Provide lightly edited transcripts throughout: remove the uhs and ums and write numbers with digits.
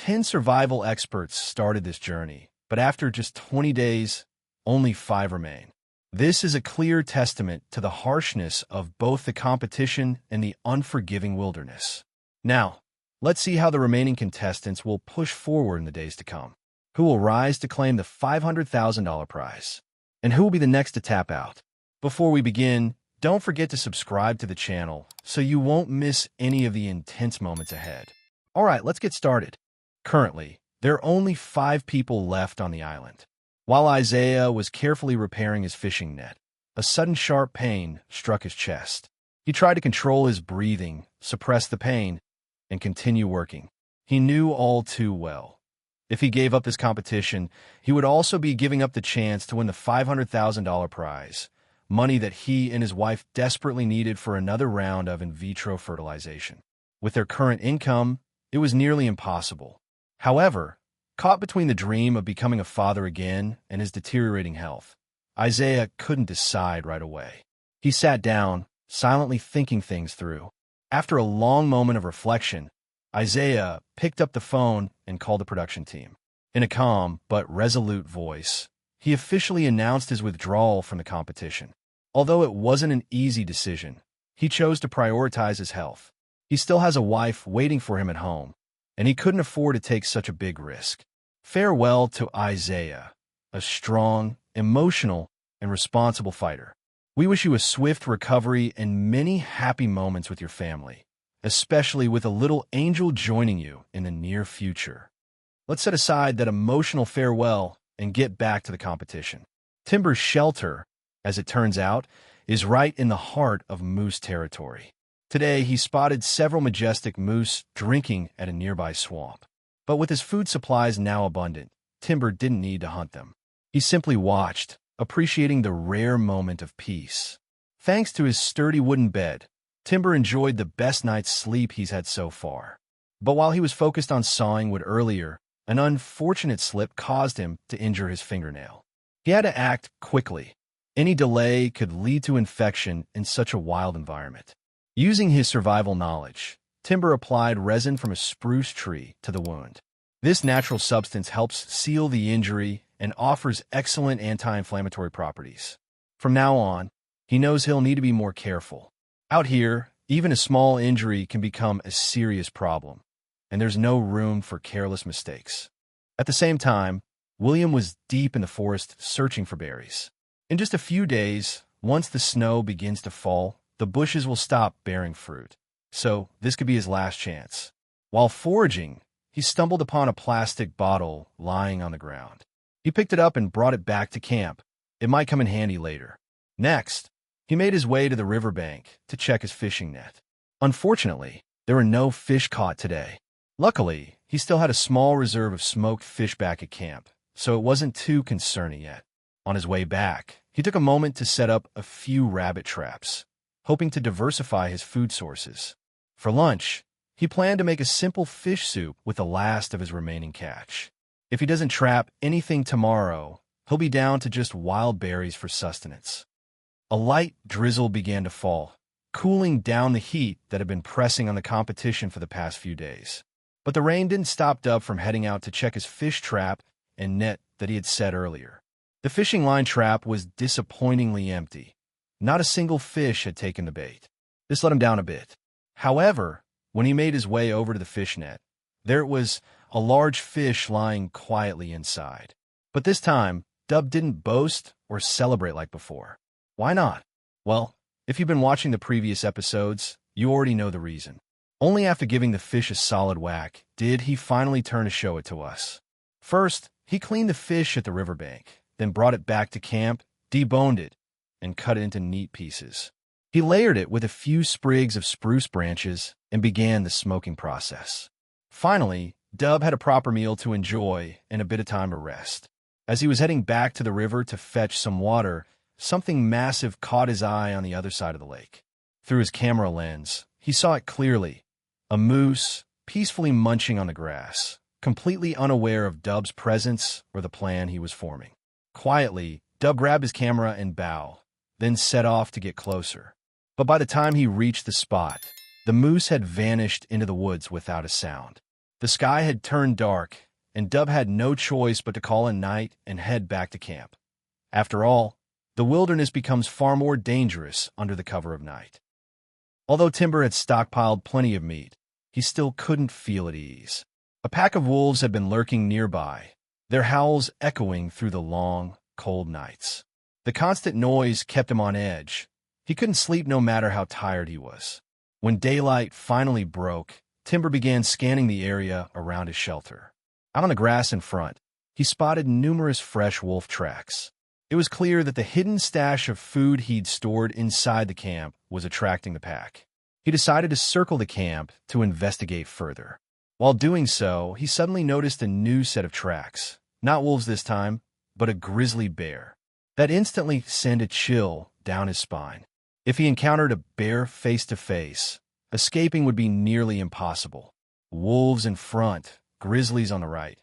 10 survival experts started this journey, but after just 20 days, only 5 remain. This is a clear testament to the harshness of both the competition and the unforgiving wilderness. Now, let's see how the remaining contestants will push forward in the days to come. Who will rise to claim the $500,000 prize? And who will be the next to tap out? Before we begin, don't forget to subscribe to the channel so you won't miss any of the intense moments ahead. Alright, let's get started. Currently, there are only 5 people left on the island. While Isaiah was carefully repairing his fishing net, a sudden sharp pain struck his chest. He tried to control his breathing, suppress the pain, and continue working. He knew all too well. If he gave up this competition, he would also be giving up the chance to win the $500,000 prize, money that he and his wife desperately needed for another round of in vitro fertilization. With their current income, it was nearly impossible. However, caught between the dream of becoming a father again and his deteriorating health, Isaiah couldn't decide right away. He sat down, silently thinking things through. After a long moment of reflection, Isaiah picked up the phone and called the production team. In a calm but resolute voice, he officially announced his withdrawal from the competition. Although it wasn't an easy decision, he chose to prioritize his health. He still has a wife waiting for him at home, and he couldn't afford to take such a big risk. Farewell to Isaiah, a strong, emotional, and responsible fighter. We wish you a swift recovery and many happy moments with your family, especially with a little angel joining you in the near future. Let's set aside that emotional farewell and get back to the competition. Timber's shelter, as it turns out, is right in the heart of moose territory. Today, he spotted several majestic moose drinking at a nearby swamp. But with his food supplies now abundant, Timber didn't need to hunt them. He simply watched, appreciating the rare moment of peace. Thanks to his sturdy wooden bed, Timber enjoyed the best night's sleep he's had so far. But while he was focused on sawing wood earlier, an unfortunate slip caused him to injure his fingernail. He had to act quickly. Any delay could lead to infection in such a wild environment. Using his survival knowledge, Timber applied resin from a spruce tree to the wound. This natural substance helps seal the injury and offers excellent anti-inflammatory properties. From now on, he knows he'll need to be more careful. Out here, even a small injury can become a serious problem, and there's no room for careless mistakes. At the same time, William was deep in the forest searching for berries. In just a few days, once the snow begins to fall, the bushes will stop bearing fruit. So this could be his last chance. While foraging, he stumbled upon a plastic bottle lying on the ground. He picked it up and brought it back to camp. It might come in handy later. Next, he made his way to the riverbank to check his fishing net. Unfortunately, there were no fish caught today. Luckily, he still had a small reserve of smoked fish back at camp, so it wasn't too concerning yet. On his way back, he took a moment to set up a few rabbit traps, hoping to diversify his food sources. For lunch, he planned to make a simple fish soup with the last of his remaining catch. If he doesn't trap anything tomorrow, he'll be down to just wild berries for sustenance. A light drizzle began to fall, cooling down the heat that had been pressing on the competition for the past few days. But the rain didn't stop Dub from heading out to check his fish trap and net that he had set earlier. The fishing line trap was disappointingly empty. Not a single fish had taken the bait. This let him down a bit. However, when he made his way over to the fish net, there was a large fish lying quietly inside. But this time, Dub didn't boast or celebrate like before. Why not? Well, if you've been watching the previous episodes, you already know the reason. Only after giving the fish a solid whack did he finally turn to show it to us. First, he cleaned the fish at the riverbank, then brought it back to camp, deboned it, and cut it into neat pieces. He layered it with a few sprigs of spruce branches and began the smoking process. Finally, Dub had a proper meal to enjoy and a bit of time to rest. As he was heading back to the river to fetch some water, something massive caught his eye on the other side of the lake. Through his camera lens, he saw it clearly. A moose, peacefully munching on the grass, completely unaware of Dub's presence or the plan he was forming. Quietly, Dub grabbed his camera and bow, then set off to get closer. But by the time he reached the spot, the moose had vanished into the woods without a sound. The sky had turned dark, and Dub had no choice but to call a night and head back to camp. After all, the wilderness becomes far more dangerous under the cover of night. Although Timber had stockpiled plenty of meat, he still couldn't feel at ease. A pack of wolves had been lurking nearby, their howls echoing through the long, cold nights. The constant noise kept him on edge. He couldn't sleep no matter how tired he was. When daylight finally broke, Timber began scanning the area around his shelter. Out on the grass in front, he spotted numerous fresh wolf tracks. It was clear that the hidden stash of food he'd stored inside the camp was attracting the pack. He decided to circle the camp to investigate further. While doing so, he suddenly noticed a new set of tracks. Not wolves this time, but a grizzly bear. That instantly sent a chill down his spine. If he encountered a bear face-to-face, escaping would be nearly impossible. Wolves in front, grizzlies on the right.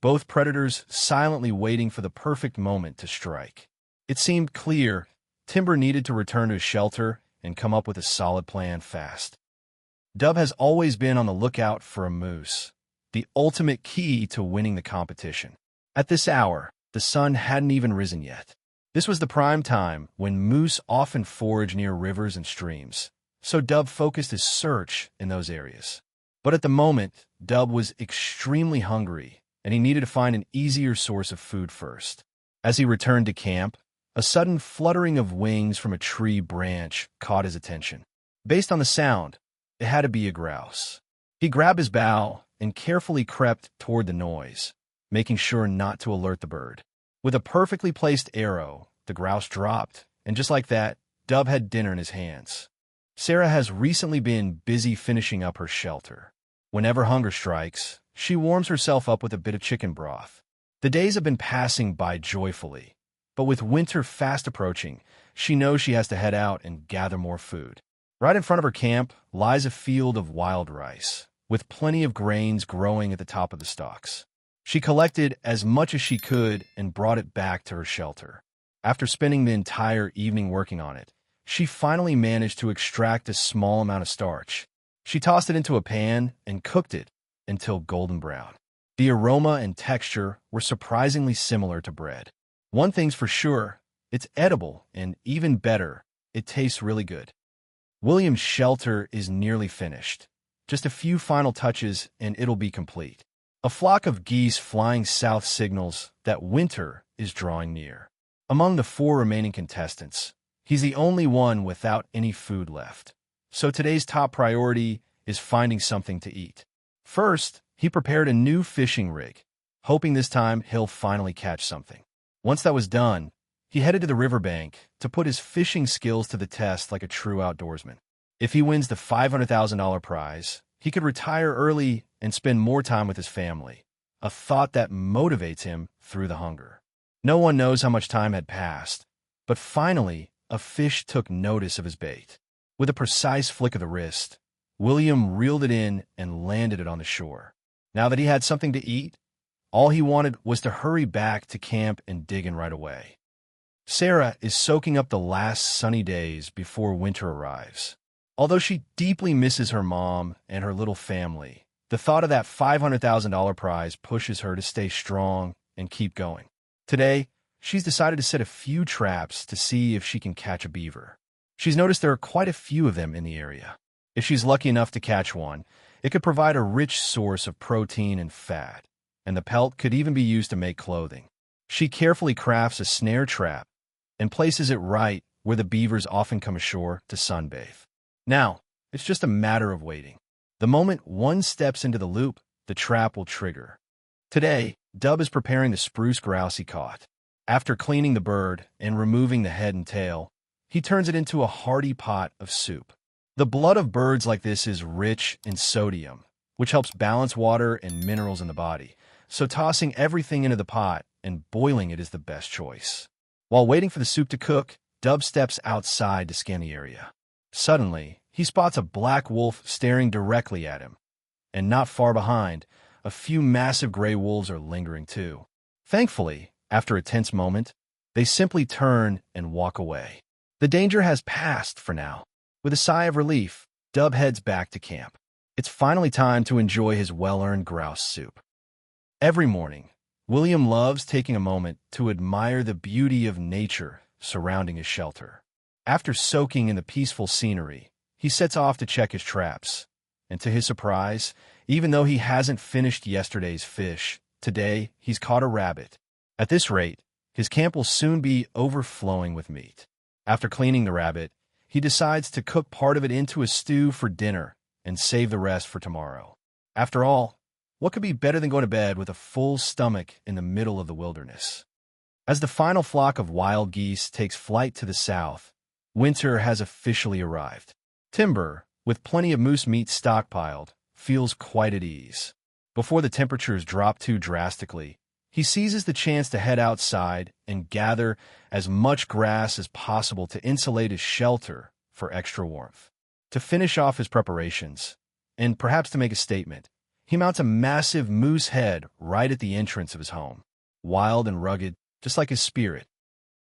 Both predators silently waiting for the perfect moment to strike. It seemed clear Timber needed to return to his shelter and come up with a solid plan fast. Dub has always been on the lookout for a moose, the ultimate key to winning the competition. At this hour, the sun hadn't even risen yet. This was the prime time when moose often forage near rivers and streams, so Dub focused his search in those areas. But at the moment, Dub was extremely hungry, and he needed to find an easier source of food first. As he returned to camp, a sudden fluttering of wings from a tree branch caught his attention. Based on the sound, it had to be a grouse. He grabbed his bow and carefully crept toward the noise, making sure not to alert the bird. With a perfectly placed arrow, the grouse dropped, and just like that, Dub had dinner in his hands. Sarah has recently been busy finishing up her shelter. Whenever hunger strikes, she warms herself up with a bit of chicken broth. The days have been passing by joyfully, but with winter fast approaching, she knows she has to head out and gather more food. Right in front of her camp lies a field of wild rice, with plenty of grains growing at the top of the stalks. She collected as much as she could and brought it back to her shelter. After spending the entire evening working on it, she finally managed to extract a small amount of starch. She tossed it into a pan and cooked it until golden brown. The aroma and texture were surprisingly similar to bread. One thing's for sure, it's edible, and even better, it tastes really good. William's shelter is nearly finished. Just a few final touches and it'll be complete. A flock of geese flying south signals that winter is drawing near. Among the 4 remaining contestants, he's the only one without any food left. So today's top priority is finding something to eat. First, he prepared a new fishing rig, hoping this time he'll finally catch something. Once that was done, he headed to the riverbank to put his fishing skills to the test like a true outdoorsman. If he wins the $500,000 prize, he could retire early and spend more time with his family, a thought that motivates him through the hunger. No one knows how much time had passed, but finally, a fish took notice of his bait. With a precise flick of the wrist, William reeled it in and landed it on the shore. Now that he had something to eat, all he wanted was to hurry back to camp and dig in right away. Sarah is soaking up the last sunny days before winter arrives. Although she deeply misses her mom and her little family, the thought of that $500,000 prize pushes her to stay strong and keep going. Today, she's decided to set a few traps to see if she can catch a beaver. She's noticed there are quite a few of them in the area. If she's lucky enough to catch one, it could provide a rich source of protein and fat, and the pelt could even be used to make clothing. She carefully crafts a snare trap and places it right where the beavers often come ashore to sunbathe. Now, it's just a matter of waiting. The moment one steps into the loop, the trap will trigger. Today, Dub is preparing the spruce grouse he caught. After cleaning the bird and removing the head and tail, he turns it into a hearty pot of soup. The blood of birds like this is rich in sodium, which helps balance water and minerals in the body, so tossing everything into the pot and boiling it is the best choice. While waiting for the soup to cook, Dub steps outside to scan the area. Suddenly, he spots a black wolf staring directly at him, and not far behind, a few massive gray wolves are lingering too. Thankfully, after a tense moment, they simply turn and walk away. The danger has passed for now. With a sigh of relief, Dub heads back to camp. It's finally time to enjoy his well-earned grouse soup. Every morning, William loves taking a moment to admire the beauty of nature surrounding his shelter. After soaking in the peaceful scenery, he sets off to check his traps. And to his surprise, even though he hasn't finished yesterday's fish, today he's caught a rabbit. At this rate, his camp will soon be overflowing with meat. After cleaning the rabbit, he decides to cook part of it into a stew for dinner and save the rest for tomorrow. After all, what could be better than going to bed with a full stomach in the middle of the wilderness? As the final flock of wild geese takes flight to the south, winter has officially arrived. Timber, with plenty of moose meat stockpiled, feels quite at ease. Before the temperatures drop too drastically, he seizes the chance to head outside and gather as much grass as possible to insulate his shelter for extra warmth. To finish off his preparations, and perhaps to make a statement, he mounts a massive moose head right at the entrance of his home, wild and rugged, just like his spirit.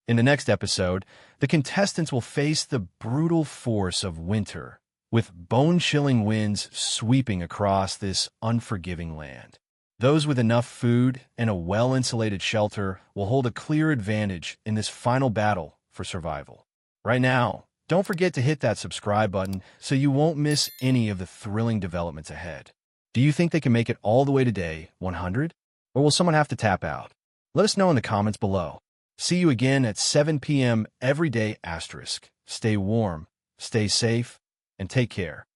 In the next episode, the contestants will face the brutal force of winter, with bone-chilling winds sweeping across this unforgiving land. Those with enough food and a well-insulated shelter will hold a clear advantage in this final battle for survival. Right now, don't forget to hit that subscribe button so you won't miss any of the thrilling developments ahead. Do you think they can make it all the way to day 100? Or will someone have to tap out? Let us know in the comments below. See you again at 7 p.m. every day *. Stay warm, stay safe, and take care.